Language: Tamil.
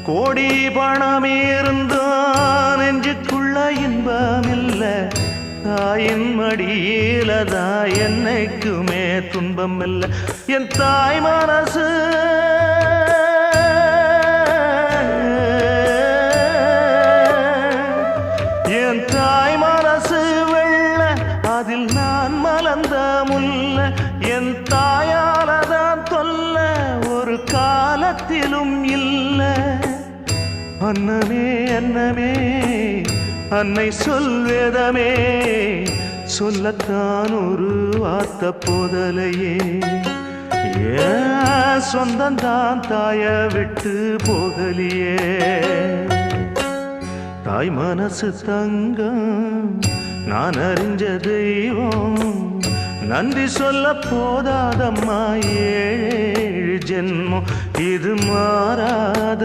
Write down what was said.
கோடி பணம் இருந்தான் நெஞ்சுக்குள்ள இன்பமில்ல தாயின் மடியிலதான் என்னைக்குமே துன்பம் இல்ல என் தாய் மனசு என் தாய் மனசு வெள்ள அதில் நான் மலர்ந்த முல்ல என் தாயாலதான் தொல்ல ஒரு காலத்திலும் இல்ல அன்னமே அன்னமே அன்னை சொல்வேதமே சொல்லத்தான் ஒரு வார்த்தை போதலையே ஏன் சொந்தந்தான் தாய விட்டு போகலியே தாய் மனசு தங்கம் நான் அறிஞ்ச தெய்வம் நன்றி சொல்ல போதாதம்மா ஏழு ஜென்மம் இது மாறாத